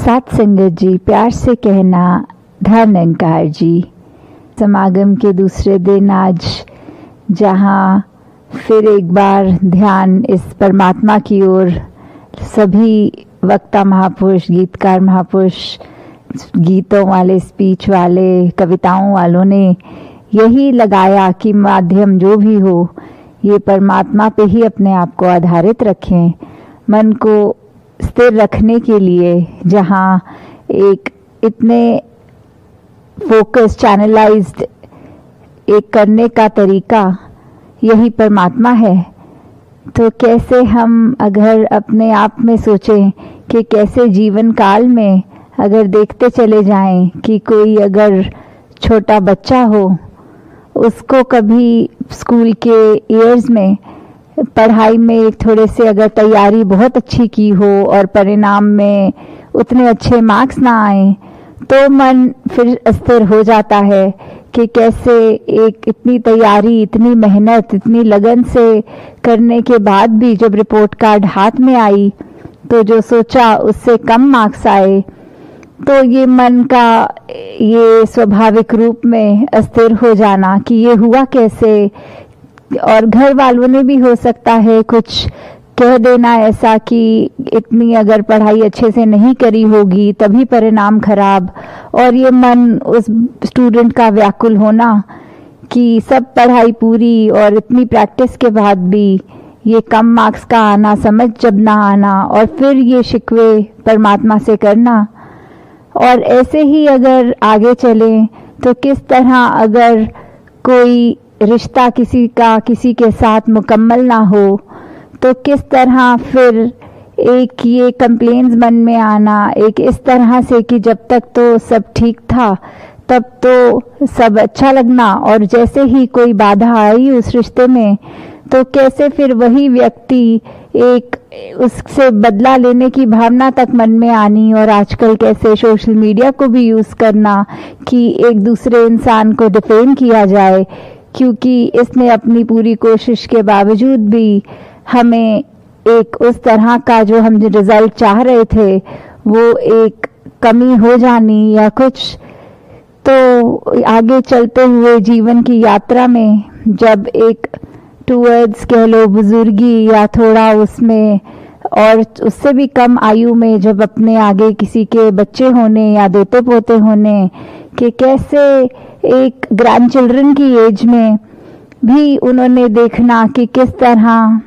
साथ संगत जी, प्यार से कहना धन निरंकार जी। समागम के दूसरे दिन आज जहाँ फिर एक बार ध्यान इस परमात्मा की ओर सभी वक्ता महापुरुष, गीतकार महापुरुष, गीतों वाले, स्पीच वाले, कविताओं वालों ने यही लगाया कि माध्यम जो भी हो ये परमात्मा पे ही अपने आप को आधारित रखें। मन को स्थिर रखने के लिए जहाँ एक इतने फोकस, चैनलाइज्ड एक करने का तरीका यही परमात्मा है। तो कैसे हम अगर अपने आप में सोचें कि कैसे जीवन काल में अगर देखते चले जाएं कि कोई अगर छोटा बच्चा हो, उसको कभी स्कूल के ईयर्स में पढ़ाई में थोड़े से अगर तैयारी बहुत अच्छी की हो और परिणाम में उतने अच्छे मार्क्स ना आए तो मन फिर अस्थिर हो जाता है कि कैसे एक इतनी तैयारी, इतनी मेहनत, इतनी लगन से करने के बाद भी जब रिपोर्ट कार्ड हाथ में आई तो जो सोचा उससे कम मार्क्स आए, तो ये मन का ये स्वाभाविक रूप में अस्थिर हो जाना कि ये हुआ कैसे। और घर वालों ने भी हो सकता है कुछ कह देना ऐसा कि इतनी अगर पढ़ाई अच्छे से नहीं करी होगी तभी परिणाम खराब, और ये मन उस स्टूडेंट का व्याकुल होना कि सब पढ़ाई पूरी और इतनी प्रैक्टिस के बाद भी ये कम मार्क्स का आना, समझ जब ना आना, और फिर ये शिकवे परमात्मा से करना। और ऐसे ही अगर आगे चलें तो किस तरह अगर कोई रिश्ता किसी का किसी के साथ मुकम्मल ना हो तो किस तरह फिर एक ये कंप्लेंट्स मन में आना, एक इस तरह से कि जब तक तो सब ठीक था तब तो सब अच्छा लगना, और जैसे ही कोई बाधा आई उस रिश्ते में तो कैसे फिर वही व्यक्ति एक उससे बदला लेने की भावना तक मन में आनी। और आजकल कैसे सोशल मीडिया को भी यूज़ करना कि एक दूसरे इंसान को डिफेम किया जाए क्योंकि इसने अपनी पूरी कोशिश के बावजूद भी हमें एक उस तरह का जो हम रिजल्ट चाह रहे थे वो एक कमी हो जानी या कुछ। तो आगे चलते हुए जीवन की यात्रा में जब एक टूवर्ड्स कह लो बुजुर्गी या थोड़ा उसमें और उससे भी कम आयु में जब अपने आगे किसी के बच्चे होने या दोते पोते होने कि कैसे एक ग्रैंड चिल्ड्रन की एज में भी उन्होंने देखना कि किस तरह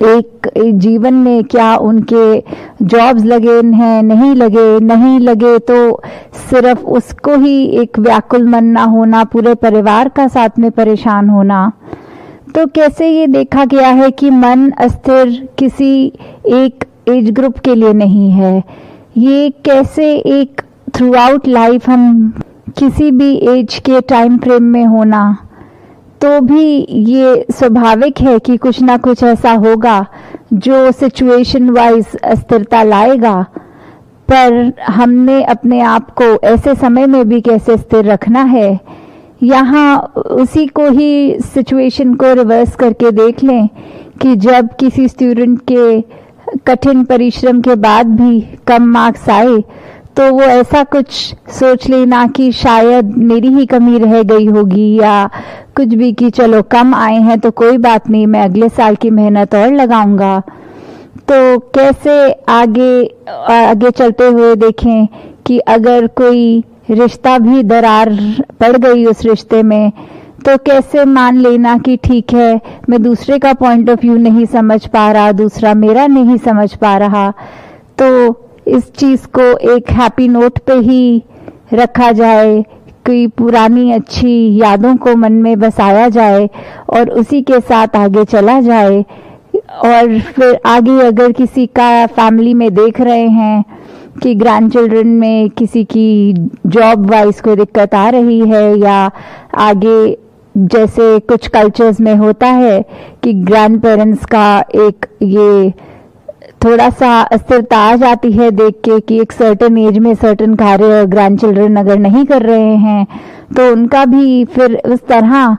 एक जीवन में क्या उनके जॉब्स लगे हैं, नहीं लगे तो सिर्फ उसको ही एक व्याकुल मन ना होना, पूरे परिवार का साथ में परेशान होना। तो कैसे ये देखा गया है कि मन अस्थिर किसी एक एज ग्रुप के लिए नहीं है, ये कैसे एक थ्रू आउट लाइफ हम किसी भी एज के टाइम फ्रेम में होना तो भी ये स्वाभाविक है कि कुछ ना कुछ ऐसा होगा जो सिचुएशन वाइज अस्थिरता लाएगा। पर हमने अपने आप को ऐसे समय में भी कैसे स्थिर रखना है, यहाँ उसी को ही सिचुएशन को रिवर्स करके देख लें कि जब किसी स्टूडेंट के कठिन परिश्रम के बाद भी कम मार्क्स आए तो वो ऐसा कुछ सोच लेना कि शायद मेरी ही कमी रह गई होगी या कुछ भी कि चलो कम आए हैं तो कोई बात नहीं, मैं अगले साल की मेहनत और लगाऊंगा। तो कैसे आगे चलते हुए देखें कि अगर कोई रिश्ता भी दरार पड़ गई उस रिश्ते में तो कैसे मान लेना कि ठीक है, मैं दूसरे का पॉइंट ऑफ व्यू नहीं समझ पा रहा, दूसरा मेरा नहीं समझ पा रहा, तो इस चीज़ को एक हैप्पी नोट पे ही रखा जाए, कोई पुरानी अच्छी यादों को मन में बसाया जाए और उसी के साथ आगे चला जाए। और फिर आगे अगर किसी का फैमिली में देख रहे हैं कि ग्रैंड चिल्ड्रन में किसी की जॉब वाइज कोई दिक्कत आ रही है या आगे जैसे कुछ कल्चर्स में होता है कि ग्रैंड पेरेंट्स का एक ये थोड़ा सा अस्थिरता आ जाती है देख के कि एक सर्टेन एज में सर्टेन कार्य ग्रैंड चिल्ड्रन अगर नहीं कर रहे हैं तो उनका भी फिर उस तरह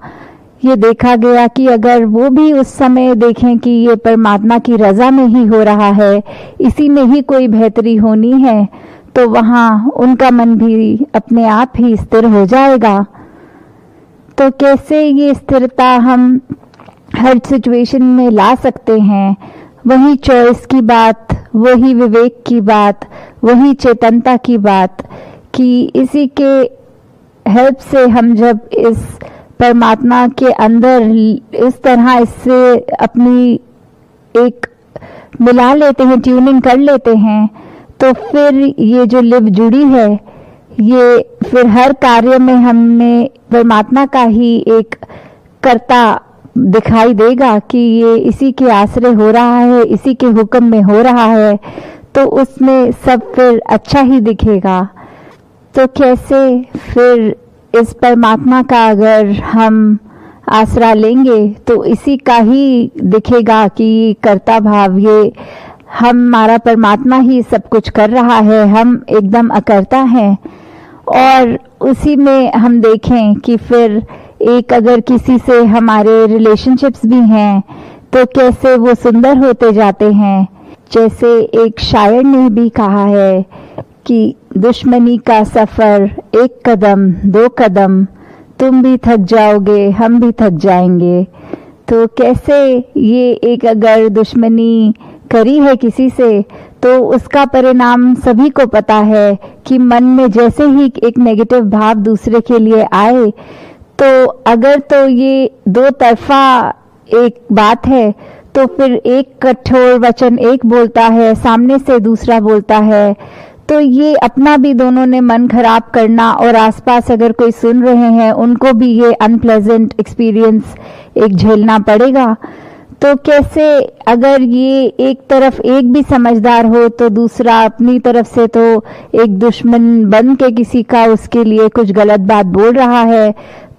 ये देखा गया कि अगर वो भी उस समय देखें कि ये परमात्मा की रजा में ही हो रहा है, इसी में ही कोई बेहतरी होनी है, तो वहाँ उनका मन भी अपने आप ही स्थिर हो जाएगा। तो कैसे ये स्थिरता हम हर सिचुएशन में ला सकते हैं, वही चॉइस की बात, वही विवेक की बात, वही चेतनता की बात, कि इसी के हेल्प से हम जब इस परमात्मा के अंदर इस तरह इससे अपनी एक मिला लेते हैं, ट्यूनिंग कर लेते हैं, तो फिर ये जो लिव जुड़ी है, ये फिर हर कार्य में हमें परमात्मा का ही एक कर्ता दिखाई देगा कि ये इसी के आश्रय हो रहा है, इसी के हुक्म में हो रहा है, तो उसमें सब फिर अच्छा ही दिखेगा। तो कैसे फिर इस परमात्मा का अगर हम आसरा लेंगे तो इसी का ही दिखेगा कि कर्ता भाव, ये हमारा परमात्मा ही सब कुछ कर रहा है, हम एकदम अकर्ता हैं। और उसी में हम देखें कि फिर एक अगर किसी से हमारे रिलेशनशिप्स भी हैं तो कैसे वो सुंदर होते जाते हैं। जैसे एक शायर ने भी कहा है कि दुश्मनी का सफ़र एक कदम दो कदम, तुम भी थक जाओगे हम भी थक जाएंगे। तो कैसे ये एक अगर दुश्मनी करी है किसी से तो उसका परिणाम सभी को पता है कि मन में जैसे ही एक नेगेटिव भाव दूसरे के लिए आए, तो अगर तो ये दो तरफा एक बात है, तो फिर एक कठोर वचन एक बोलता है, सामने से दूसरा बोलता है, तो ये अपना भी दोनों ने मन खराब करना और आसपास अगर कोई सुन रहे हैं उनको भी ये अनप्लेजेंट एक्सपीरियंस एक झेलना पड़ेगा। तो कैसे अगर ये एक तरफ एक भी समझदार हो तो दूसरा अपनी तरफ से तो एक दुश्मन बन के किसी का उसके लिए कुछ गलत बात बोल रहा है,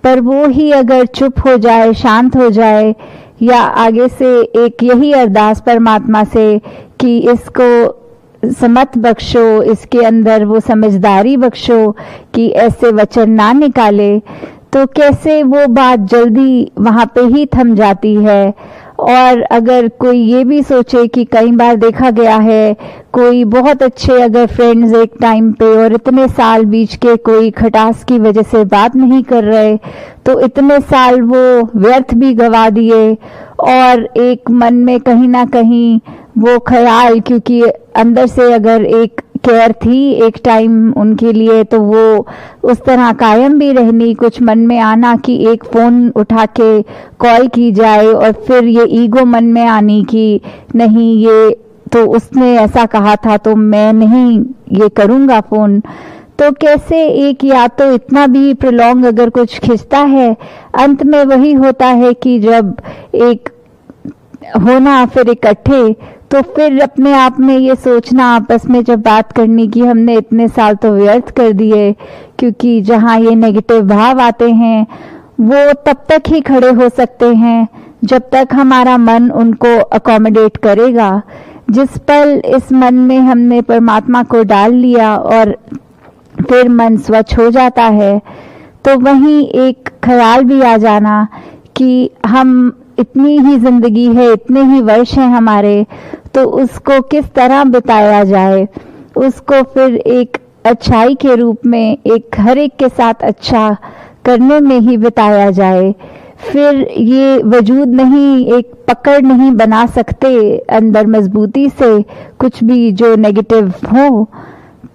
पर वो ही अगर चुप हो जाए, शांत हो जाए, या आगे से एक यही अरदास परमात्मा से कि इसको समत बख्शो, इसके अंदर वो समझदारी बख्शो कि ऐसे वचन ना निकाले, तो कैसे वो बात जल्दी वहाँ पे ही थम जाती है। और अगर कोई ये भी सोचे कि कई बार देखा गया है कोई बहुत अच्छे अगर फ्रेंड्स एक टाइम पे और इतने साल बीच के कोई खटास की वजह से बात नहीं कर रहे, तो इतने साल वो व्यर्थ भी गवा दिए, और एक मन में कहीं ना कहीं वो ख्याल, क्योंकि अंदर से अगर एक केयर थी एक टाइम उनके लिए, तो वो उस तरह कायम भी रहनी, कुछ मन में आना कि एक फ़ोन उठा के कॉल की जाए, और फिर ये ईगो मन में आनी कि नहीं ये तो उसने ऐसा कहा था तो मैं नहीं ये करूँगा फ़ोन। तो कैसे एक या तो इतना भी प्रलॉन्ग अगर कुछ खिंचता है, अंत में वही होता है कि जब एक होना फिर इकट्ठे, तो फिर अपने आप में ये सोचना आपस में जब बात करनी कि हमने इतने साल तो व्यर्थ कर दिए, क्योंकि जहाँ ये नेगेटिव भाव आते हैं वो तब तक ही खड़े हो सकते हैं जब तक हमारा मन उनको अकोमोडेट करेगा। जिस पल इस मन में हमने परमात्मा को डाल लिया और फिर मन स्वच्छ हो जाता है, तो वहीं एक ख्याल भी आ जाना कि हम इतनी ही जिंदगी है, इतने ही वर्ष हैं हमारे, तो उसको किस तरह बिताया जाए, उसको फिर एक अच्छाई के रूप में एक हर एक के साथ अच्छा करने में ही बिताया जाए। फिर ये वजूद नहीं, एक पकड़ नहीं बना सकते अंदर मजबूती से कुछ भी जो नेगेटिव हो,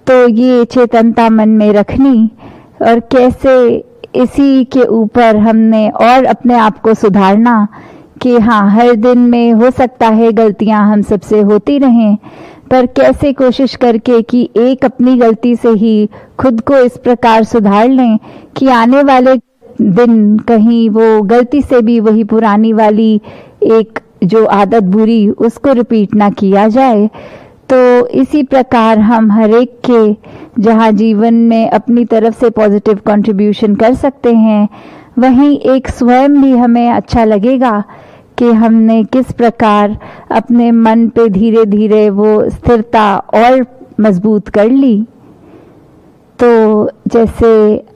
तो ये चेतनता मन में रखनी, और कैसे इसी के ऊपर हमने और अपने आप को सुधारना कि हाँ हर दिन में हो सकता है गलतियां हम सबसे होती रहें, पर कैसे कोशिश करके कि एक अपनी गलती से ही खुद को इस प्रकार सुधार लें कि आने वाले दिन कहीं वो गलती से भी वही पुरानी वाली एक जो आदत बुरी उसको रिपीट ना किया जाए। तो इसी प्रकार हम हर एक के जहाँ जीवन में अपनी तरफ से पॉजिटिव कंट्रीब्यूशन कर सकते हैं, वहीं एक स्वयं भी हमें अच्छा लगेगा कि हमने किस प्रकार अपने मन पे धीरे धीरे वो स्थिरता और मजबूत कर ली। तो जैसे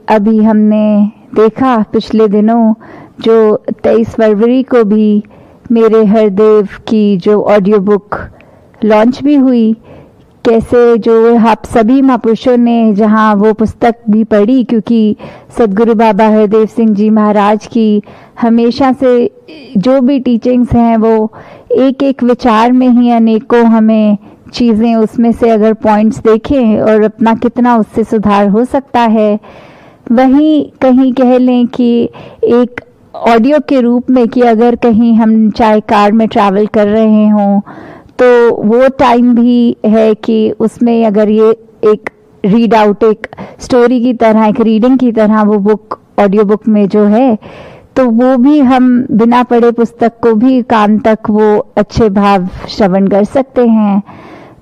अभी हमने देखा पिछले दिनों जो 23 फरवरी को भी मेरे हरदेव की जो ऑडियो बुक लॉन्च भी हुई कैसे जो आप सभी महापुरुषों ने जहाँ वो पुस्तक भी पढ़ी, क्योंकि सदगुरु बाबा हरदेव सिंह जी महाराज की हमेशा से जो भी टीचिंग्स हैं वो एक एक विचार में ही अनेकों हमें चीज़ें उसमें से अगर पॉइंट्स देखें और अपना कितना उससे सुधार हो सकता है, वहीं कहीं कह लें कि एक ऑडियो के रूप में कि अगर कहीं हम चाहे कार में ट्रैवल कर रहे हों तो वो टाइम भी है कि उसमें अगर ये एक रीड आउट, एक स्टोरी की तरह, एक रीडिंग की तरह वो बुक ऑडियो बुक में जो है, तो वो भी हम बिना पढ़े पुस्तक को भी कान तक वो अच्छे भाव श्रवण कर सकते हैं।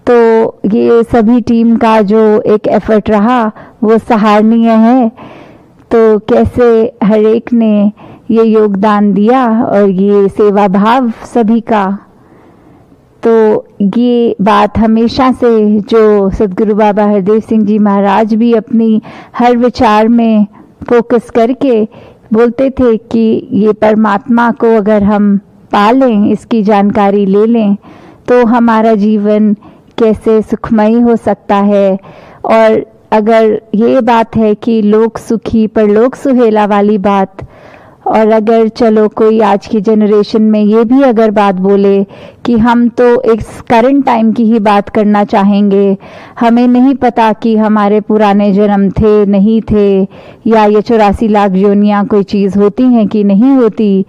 तो ये सभी टीम का जो एक एफर्ट रहा वो सराहनीय है। तो कैसे हर एक ने ये योगदान दिया और ये सेवा भाव सभी का, तो ये बात हमेशा से जो सदगुरु बाबा हरदेव सिंह जी महाराज भी अपनी हर विचार में फोकस करके बोलते थे कि ये परमात्मा को अगर हम पा लें, इसकी जानकारी ले लें, तो हमारा जीवन कैसे सुखमयी हो सकता है। और अगर ये बात है कि लोक सुखी परलोक सुहेला वाली बात, और अगर चलो कोई आज की जनरेशन में ये भी अगर बात बोले कि हम तो एक करंट टाइम की ही बात करना चाहेंगे, हमें नहीं पता कि हमारे पुराने जन्म थे नहीं थे, या ये 84 लाख योनियां कोई चीज़ होती हैं कि नहीं होती,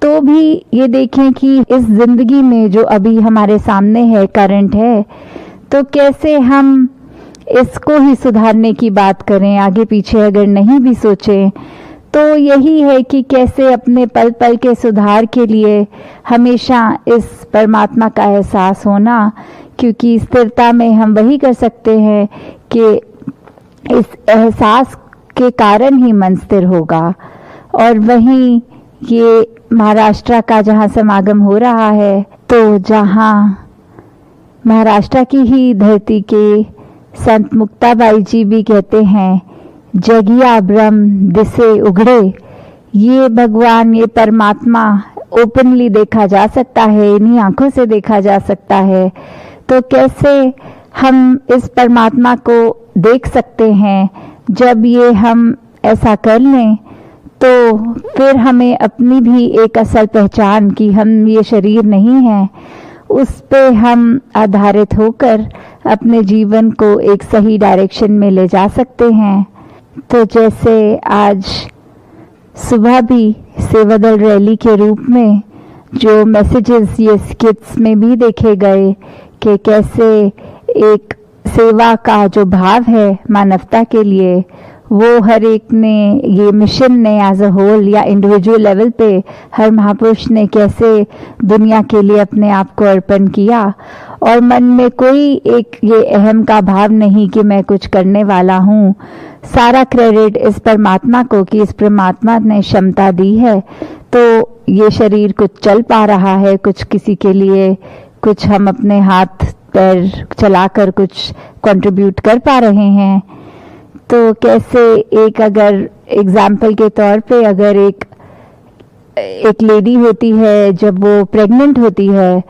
तो भी ये देखें कि इस जिंदगी में जो अभी हमारे सामने है, करंट है, तो कैसे हम इसको ही सुधारने की बात करें, आगे पीछे अगर नहीं भी सोचें। तो यही है कि कैसे अपने पल पल के सुधार के लिए हमेशा इस परमात्मा का एहसास होना, क्योंकि स्थिरता में हम वही कर सकते हैं कि इस एहसास के कारण ही मन स्थिर होगा। और वहीं ये महाराष्ट्र का जहाँ समागम हो रहा है, तो जहाँ महाराष्ट्र की ही धरती के संत मुक्ताबाई जी भी कहते हैं, जगिया ब्रह्म दिसे उघड़े, ये भगवान, ये परमात्मा ओपनली देखा जा सकता है, इन्हीं आंखों से देखा जा सकता है। तो कैसे हम इस परमात्मा को देख सकते हैं, जब ये हम ऐसा कर लें तो फिर हमें अपनी भी एक असल पहचान कि हम ये शरीर नहीं है, उस पे हम आधारित होकर अपने जीवन को एक सही डायरेक्शन में ले जा सकते हैं। तो जैसे आज सुबह भी सेवादल रैली के रूप में जो मैसेजेस ये स्किट्स में भी देखे गए कि कैसे एक सेवा का जो भाव है मानवता के लिए, वो हर एक ने, ये मिशन ने एज अ होल या इंडिविजुअल लेवल पे हर महापुरुष ने कैसे दुनिया के लिए अपने आप को अर्पण किया, और मन में कोई एक ये अहम का भाव नहीं कि मैं कुछ करने वाला हूँ। सारा क्रेडिट इस परमात्मा को कि इस परमात्मा ने क्षमता दी है, तो ये शरीर कुछ चल पा रहा है, कुछ किसी के लिए कुछ हम अपने हाथ पैर चलाकर कुछ कंट्रीब्यूट कर पा रहे हैं। तो कैसे एक अगर एग्जाम्पल के तौर पे अगर एक लेडी होती है, जब वो प्रेग्नेंट होती है,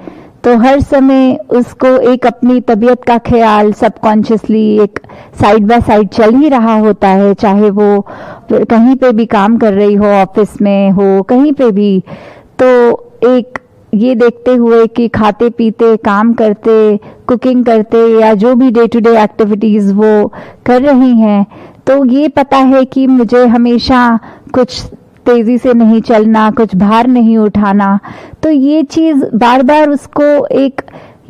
तो हर समय उसको एक अपनी तबीयत का ख्याल सबकॉन्शियसली एक साइड बाय साइड चल ही रहा होता है, चाहे वो कहीं पे भी काम कर रही हो, ऑफिस में हो, कहीं पे भी। तो एक ये देखते हुए कि खाते पीते, काम करते, कुकिंग करते या जो भी डे टू डे एक्टिविटीज़ वो कर रही हैं, तो ये पता है कि मुझे हमेशा कुछ तेज़ी से नहीं चलना, कुछ भार नहीं उठाना। तो ये चीज़ बार बार उसको एक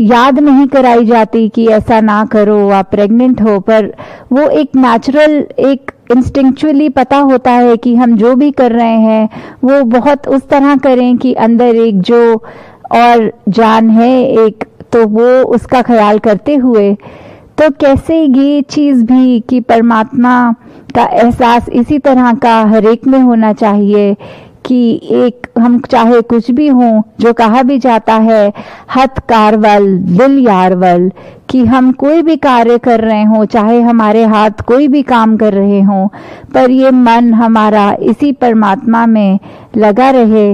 याद नहीं कराई जाती कि ऐसा ना करो, आप प्रेग्नेंट हो, पर वो एक नेचुरल, एक इंस्टिंक्चुअली पता होता है कि हम जो भी कर रहे हैं वो बहुत उस तरह करें कि अंदर एक जो और जान है एक, तो वो उसका ख्याल करते हुए। तो कैसे ये चीज़ भी कि परमात्मा का एहसास इसी तरह का हर एक में होना चाहिए कि एक हम चाहे कुछ भी हों, जो कहा भी जाता है हथ कारवल दिल यारवल, कि हम कोई भी कार्य कर रहे हों, चाहे हमारे हाथ कोई भी काम कर रहे हों, पर ये मन हमारा इसी परमात्मा में लगा रहे।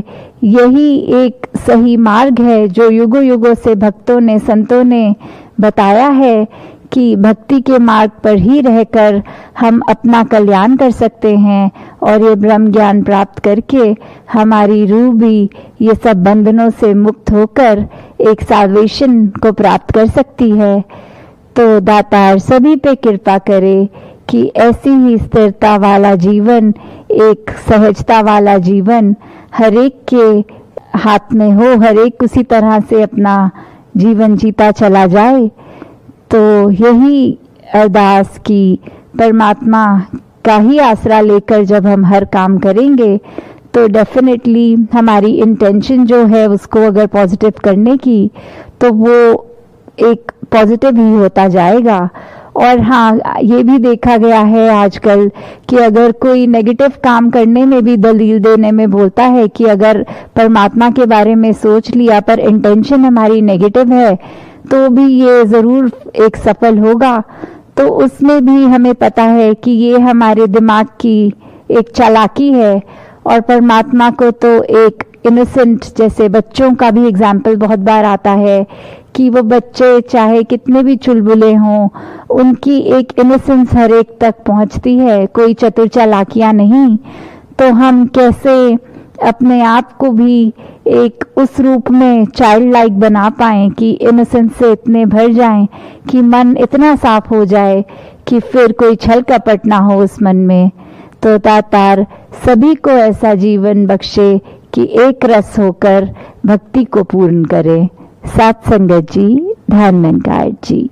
यही एक सही मार्ग है जो युगों युगों से भक्तों ने, संतों ने बताया है कि भक्ति के मार्ग पर ही रहकर हम अपना कल्याण कर सकते हैं और ये ब्रह्म ज्ञान प्राप्त करके हमारी रूह भी ये सब बंधनों से मुक्त होकर एक साल्वेशन को प्राप्त कर सकती है। तो दातार सभी पे कृपा करे कि ऐसी ही स्थिरता वाला जीवन, एक सहजता वाला जीवन हर एक के हाथ में हो, हर एक उसी तरह से अपना जीवन जीता चला जाए। तो यही अरदास की परमात्मा का ही आसरा लेकर जब हम हर काम करेंगे तो डेफिनेटली हमारी इंटेंशन जो है उसको अगर पॉजिटिव करने की, तो वो एक पॉजिटिव ही होता जाएगा। और हाँ, ये भी देखा गया है आजकल कि अगर कोई नेगेटिव काम करने में भी दलील देने में बोलता है कि अगर परमात्मा के बारे में सोच लिया पर इंटेंशन हमारी नेगेटिव है तो भी ये ज़रूर एक सफल होगा, तो उसमें भी हमें पता है कि ये हमारे दिमाग की एक चालाकी है। और परमात्मा को तो एक इनोसेंट, जैसे बच्चों का भी एग्जाम्पल बहुत बार आता है कि वो बच्चे चाहे कितने भी चुलबुले हों, उनकी एक इनोसेंस हर एक तक पहुंचती है, कोई चतुर चालाकियां नहीं। तो हम कैसे अपने आप को भी एक उस रूप में चाइल्ड लाइक बना पाएं कि इनोसेंस से इतने भर जाएं कि मन इतना साफ हो जाए कि फिर कोई छल कपट ना हो उस मन में। तो दातार सभी को ऐसा जीवन बख्शे कि एक रस होकर भक्ति को पूर्ण करे। सात संगत जी, ध्यान निरंकार जी।